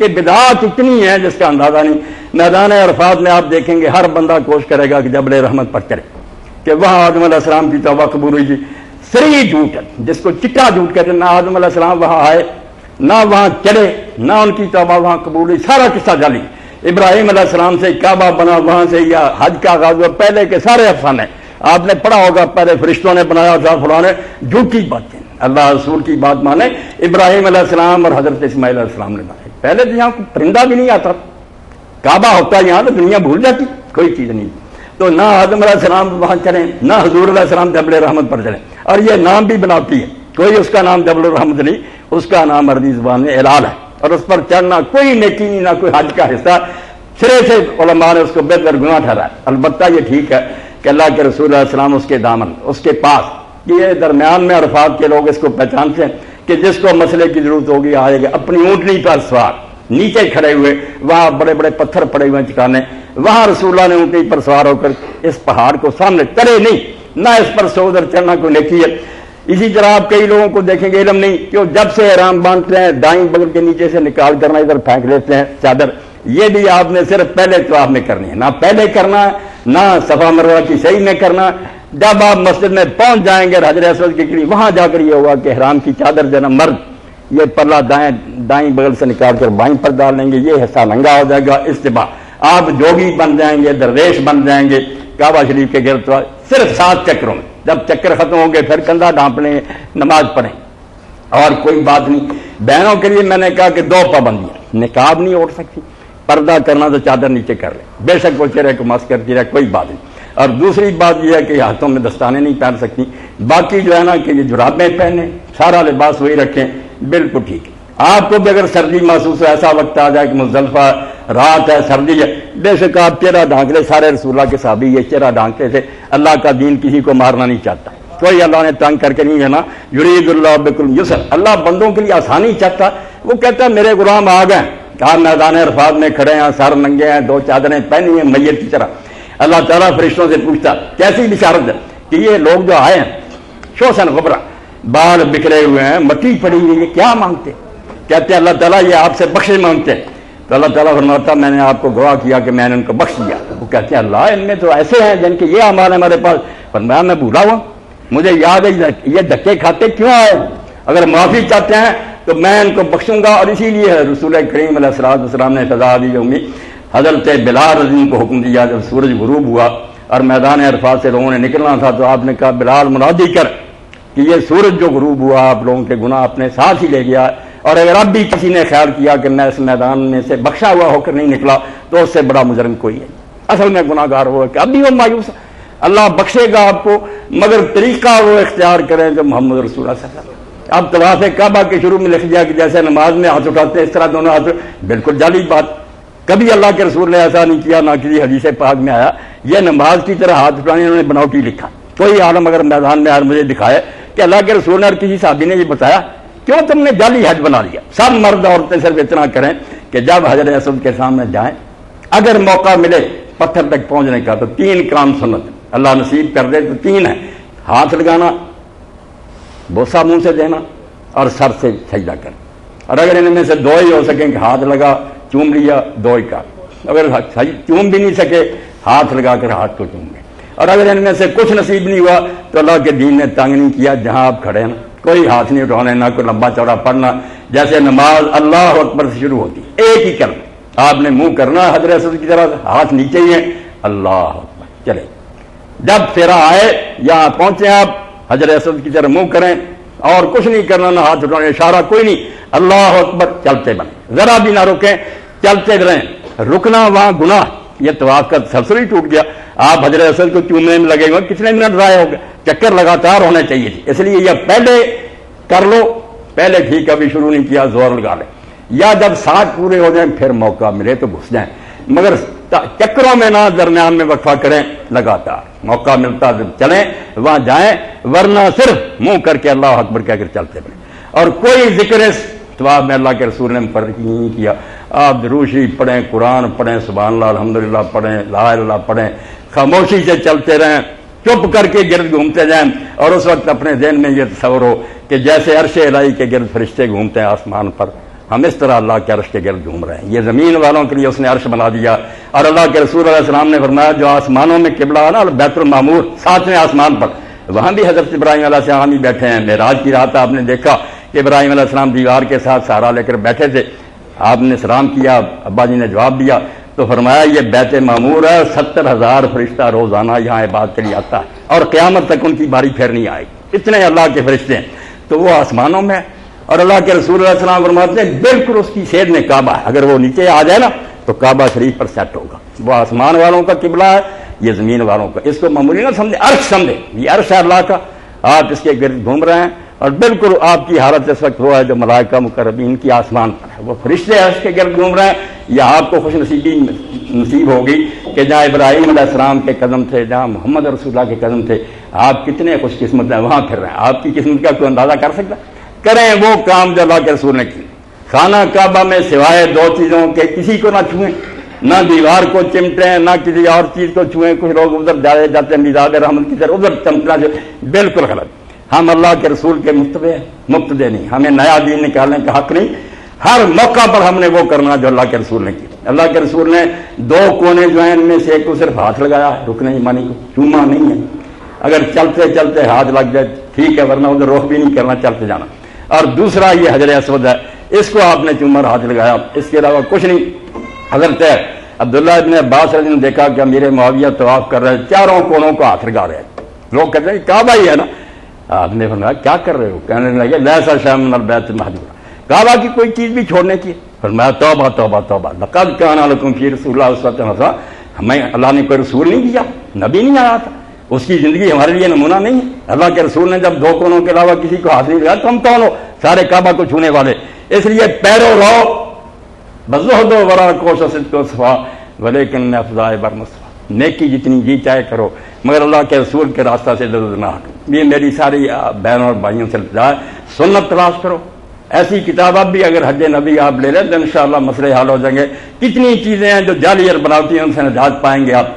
کہ بدعات اتنی ہے جس کا اندازہ نہیں. میدان عرفات میں آپ دیکھیں گے ہر بندہ کوشش کرے گا کہ جبل رحمت پر چڑھے کہ وہاں آدم علیہ السلام کی توبہ قبول ہوئی. سری جھوٹ ہے جس کو چٹا جھوٹ کہتے ہیں. نہ آدم علیہ السلام وہاں آئے, نہ وہاں چڑھے, نہ ان کی توبہ وہاں قبول ہوئی. سارا قصہ جعلی. ابراہیم علیہ السلام سے کعبہ بنا, وہاں سے یا حج کا آغاز ہوا, پہلے کے سارے افسانے آپ نے پڑھا ہوگا. پہلے فرشتوں نے بنایا تھا, فلاں جھوٹی باتیں. اللہ رسول کی بات مانے. ابراہیم علیہ السلام اور حضرت اسماعیل علیہ السلام نے بنائی. پہلے تو یہاں کوئی پرندہ بھی نہیں آتا, کعبہ ہوتا یہاں تو دنیا بھول جاتی, کوئی چیز نہیں. تو نہ آدم علیہ السلام وہاں چلیں, نہ حضور علیہ السلام جبل رحمت پر چلیں. اور یہ نام بھی بناتی ہے, کوئی اس کا نام جبل الرحمت نہیں, اس کا نام عربی زبان میں ہلال ہے. اور اس پر چڑھنا کوئی نیکی نہیں, نہ کوئی حج کا حصہ. سرے سے علماء نے اس کو بہتر گناہ ٹھہرایا. البتہ یہ ٹھیک ہے کہ اللہ کے رسول علیہ السلام اس کے دامن, اس کے پاس, یہ درمیان میں عرفات کے لوگ اس کو پہچانتے ہیں کہ جس کو مسئلے کی ضرورت ہوگی آئے گا اپنی اونٹنی پر سوار, نیچے کھڑے ہوئے, وہاں بڑے بڑے پتھر پڑے ہوئے چٹانیں, وہاں رسول اللہ نے اونٹنی پر سوار ہو کر اس پہاڑ کو سامنے چڑھے نہیں, نہ اس پر سو ادھر چڑھنا کوئی نیکی ہے. اسی طرح آپ کئی لوگوں کو دیکھیں گے علم نہیں کہ وہ جب سے احرام باندھتے ہیں دائیں بغل کے نیچے سے نکال کرنا ادھر پھینک لیتے ہیں چادر. یہ بھی آپ نے صرف پہلے طواف میں کرنی ہے, نہ پہلے کرنا, نہ صفا مروہ کی صحیح میں کرنا. جب آپ مسجد میں پہنچ جائیں گے حجر اسود کے قریب, وہاں جا کر یہ ہوگا کہ احرام کی چادر جو ہے نا مرد, یہ پلہ دائیں بغل سے نکال کر بائیں پر ڈال لیں گے, یہ حصہ ننگا ہو جائے گا. استباح آپ جوگی بن جائیں گے, درویش بن جائیں گے کعبہ شریف کے گرد, صرف 7 چکروں میں. جب چکر ختم ہوں گے پھر کندھا ڈھانپ لیں, نماز پڑھیں, اور کوئی بات نہیں. بہنوں کے لیے میں نے کہا کہ 2 پابندیاں, نقاب نہیں اوڑھ سکتی, پردہ کرنا تو چادر نیچے کر لیں, بے شک وہ چہرے کو مس کرتی رہے, کوئی بات نہیں. اور دوسری بات یہ ہے کہ ہاتھوں میں دستانے نہیں پہن سکتی. باقی جو ہے نا کہ یہ جرابیں پہنیں, سارا لباس وہی رکھیں, بالکل ٹھیک ہے. آپ کو بھی اگر سردی محسوس ہو, ایسا وقت آ جائے کہ مزدلفہ رات ہے, سردی ہے, بے شک آپ چہرہ ڈھانک لیں. سارے رسول اللہ کے صحابی یہ چہرہ ڈھانکتے تھے. اللہ کا دین کسی کو مارنا نہیں چاہتا, کوئی اللہ نے تنگ کر کے نہیں ہے نا. یرید اللہ بکم یسر, اللہ بندوں کے لیے آسانی چاہتا. وہ کہتا ہے میرے غلام آ گئے, کہا میدان عرفات میں کھڑے ہیں, سر ننگے ہیں, 2 چادریں پہنی ہیں میت کی طرح. اللہ تعالیٰ فرشتوں سے پوچھتا کیسی بشارت ہے کہ یہ لوگ جو آئے ہیں شوسن غبرہ, بال بکھرے ہوئے ہیں, مٹی پڑی ہوئی ہے, کیا مانگتے؟ کہتے ہیں اللہ تعالیٰ یہ آپ سے بخشش مانگتے ہیں. تو اللہ تعالیٰ فرماتا میں نے آپ کو گواہ کیا کہ میں نے ان کو بخش دیا. وہ کہتے ہیں اللہ ان میں تو ایسے ہیں جن کے یہ اعمال ہے ہمارے پاس. فرمایا میں بھولا ہوا, مجھے یاد ہے یہ دھکے کھاتے کیوں آئے, اگر معافی چاہتے ہیں تو میں ان کو بخشوں گا. اور اسی لیے رسول کریم علیہ السلام نے سزا دی امید. حضرت بلال رضی اللہ عنہ کو حکم دیا, جب سورج غروب ہوا اور میدان عرفات سے لوگوں نے نکلنا تھا تو آپ نے کہا بلال منادی کر کہ یہ سورج جو غروب ہوا آپ لوگوں کے گناہ اپنے ساتھ ہی لے گیا, اور اگر اب بھی کسی نے خیال کیا کہ میں اس میدان میں سے بخشا ہوا ہو کر نہیں نکلا تو اس سے بڑا مجرم کوئی ہے. اصل میں گناہ گار ہوا کہ اب بھی وہ مایوس ہے. اللہ بخشے گا آپ کو, مگر طریقہ وہ اختیار کریں جو محمد رسول اللہ صلی اللہ علیہ وسلم. اب طواف کعبہ کے شروع میں لکھ دیا کہ جیسے نماز میں ہاتھ اٹھاتے ہیں اس طرح دونوں ہاتھ, بالکل جعلی بات. کبھی اللہ کے رسول نے ایسا نہیں کیا, نہ کسی حدیث پاک میں آیا. یہ نماز کی طرح ہاتھ اٹھانے انہوں نے بناوٹی لکھا. کوئی عالم اگر میدان میں آج مجھے دکھائے کہ اللہ کے رسول نے اور کسی صحابی نے یہ بتایا کیوں تم نے جعلی حج بنا لیا. سب مرد عورتیں صرف اتنا کریں کہ جب حجر اسود کے سامنے جائیں, اگر موقع ملے پتھر تک پہنچنے کا تو 3 کام سنت اللہ نصیب کر دے تو 3 ہے. ہاتھ لگانا, بوسہ منہ سے دینا, اور سر سے سجدہ کرنا. اور اگر ان میں سے 2 ہی ہو سکیں کہ ہاتھ لگا چوم لیا, 2 ہی کا. اگر چوم بھی نہیں سکے ہاتھ لگا کر ہاتھ کو چوم گئے. اور اگر ان میں سے کچھ نصیب نہیں ہوا تو اللہ کے دین نے تنگ نہیں کیا, جہاں آپ کھڑے ہیں کوئی ہاتھ نہیں اٹھانے, نہ کوئی لمبا چوڑا پڑھنا. جیسے نماز اللہ اکبر سے شروع ہوتی, ایک ہی کرنا, آپ نے منہ کرنا حضر اسود کی طرح, ہاتھ نیچے ہی ہیں, اللہ اکبر. چلے جب پھیرا آئے یہاں پہنچے آپ حجر اسود کی طرح منہ کریں, اور کچھ نہیں کرنا, نہ ہاتھ اٹھانے, اشارہ کوئی نہیں, اللہ اکبر. چلتے بنے, ذرا بھی نہ رکیں, چلتے رہیں. رکنا وہاں گناہ, یہ طواف کا تسلسل ہی ٹوٹ گیا. آپ حجر اسود کو چومنے میں لگے ہوئے, کتنے منٹ ضائع ہو گئے. چکر لگاتار ہونے چاہیے تھے, اس لیے یہ پہلے کر لو, پہلے ٹھیک ابھی شروع نہیں کیا زور لگا لیں, یا جب 7 پورے ہو جائیں پھر موقع ملے تو گھس جائیں, مگر چکروں میں نہ درمیان میں وقفہ کریں, لگاتار موقع ملتا جب چلیں وہاں جائیں, ورنہ صرف منہ کر کے اللہ اکبر کہہ کر چلتے بنے. اور کوئی ذکر طواف میں اللہ کے رسول نے مقرر نہیں کیا. آپ درود شریف پڑھیں, قرآن پڑھیں, سبحان اللہ الحمدللہ پڑھیں, لا الہ الا اللہ پڑھیں, خاموشی سے چلتے رہیں, چپ کر کے گرد گھومتے جائیں. اور اس وقت اپنے ذہن میں یہ تصور ہو کہ جیسے عرش الہی کے گرد فرشتے گھومتے ہیں آسمان پر, ہم اس طرح اللہ کے عرش کے گرد گھوم رہے ہیں. یہ زمین والوں کے لیے اس نے عرش بنا دیا. اور اللہ کے رسول علیہ السلام نے فرمایا جو آسمانوں میں قبلہ ہے نا, اور بیت المعمور 7ویں آسمان پر, وہاں بھی حضرت ابراہیم علیہ السلام ہی بیٹھے ہیں. معراج کی رات آپ نے دیکھا کہ ابراہیم علیہ السلام دیوار کے ساتھ سہارا لے کر بیٹھے تھے. آپ نے سلام کیا, ابا جی نے جواب دیا, تو فرمایا یہ بیت معمور ہے, 70,000 فرشتہ روزانہ یہاں عبادت کے لیے آتا ہے, اور قیامت تک ان کی باری پھر نہیں آئے گی. اتنے اللہ کے فرشتے ہیں. تو وہ آسمانوں میں, اور اللہ کے رسول علیہ السلام فرماتے ہیں بالکل اس کی سید میں کعبہ ہے. اگر وہ نیچے آ جائے نا تو کعبہ شریف پر سیٹ ہوگا. وہ آسمان والوں کا قبلہ ہے, یہ زمین والوں کا. اس کو معمولی نہ سمجھے, عرش سمجھے. یہ عرش ہے اللہ کا, آپ اس کے گرد گھوم رہے ہیں, اور بالکل آپ کی حالت اس وقت ہوا ہے جو ملائکہ مقربین کی آسمان پر ہے. وہ فرشتے عرش کے گرد گھوم رہے ہیں. یا آپ کو خوش نصیبی نصیب ہوگی کہ جہاں ابراہیم علیہ السلام کے قدم تھے, جہاں محمد رسول اللہ کے قدم تھے, آپ کتنے خوش قسمت ہیں, وہاں پھر رہے ہیں. آپ کی قسمت کا کوئی اندازہ کر سکتا؟ کریں وہ کام جو اللہ کے رسول نے کی. خانہ کعبہ میں سوائے 2 چیزوں کے کسی کو نہ چھوئیں, نہ دیوار کو چمٹیں, نہ کسی اور چیز کو چھوئیں. کچھ لوگ ادھر جائے جاتے ہیں میزاد رحمت کی طرف, ادھر چمٹنا سے بالکل غلط. ہم اللہ کے رسول کے مقتدی نہیں, ہمیں نیا دین نکالنے کا حق نہیں. ہر موقع پر ہم نے وہ کرنا جو اللہ کے رسول نے کی. اللہ کے رسول نے 2 کونے جو ہیں ان میں سے ایک کو صرف ہاتھ لگایا, رکنے ایمانی کو چوما نہیں ہے. اگر چلتے چلتے ہاتھ لگ جائے ٹھیک ہے, ورنہ ادھر رخ بھی نہیں کرنا, چلتے جانا. اور دوسرا یہ حجر اسود ہے, اس کو آپ نے چوما ہاتھ لگایا, اس کے علاوہ کچھ نہیں. حضرت عبداللہ ابن عباس رضی اللہ عنہ نے دیکھا کہ امیر معاویہ طواف کر رہے ہیں, 4 کونوں کو ہاتھ لگا رہے ہیں. لوگ کہتے ہیں کعبہ ہی ہے نا. آپ نے فرمایا کیا کر رہے ہو؟ کہنے لگے لیسا شیء من البیت المحجور, کعبہ کی کوئی چیز بھی چھوڑنے کی. فرمایا توبہ توبہ توبہ, لقد کان لکم فی رسول اللہ اسوۃ حسنہ. ہمیں اللہ نے کوئی رسول نہیں دیا, نبی نہیں آیا تھا, اس کی زندگی ہمارے لیے نمونہ نہیں ہے. اللہ کے رسول نے جب 2 کونوں کے علاوہ کسی کو حاصل کیا تو ہم کون ہو سارے کعبہ کو چھونے والے. اس لیے پیرو رہو بزہد و ورا کوش و صدق و صفا ولیکن افضاء بر مصطفیٰ. نیکی جتنی جی چاہے کرو مگر اللہ کے رسول کے راستہ سے ادھر نہ ہٹو. یہ میری ساری بہنوں اور بھائیوں سے التجا ہے, سنت تلاش کرو. ایسی کتاب اب بھی اگر حج نبی آپ لے لیں تو انشاءاللہ مسئلے حل ہو جائیں گے. کتنی چیزیں ہیں جو جعلی اور بناوٹی ہیں, ان سے نجات پائیں گے آپ.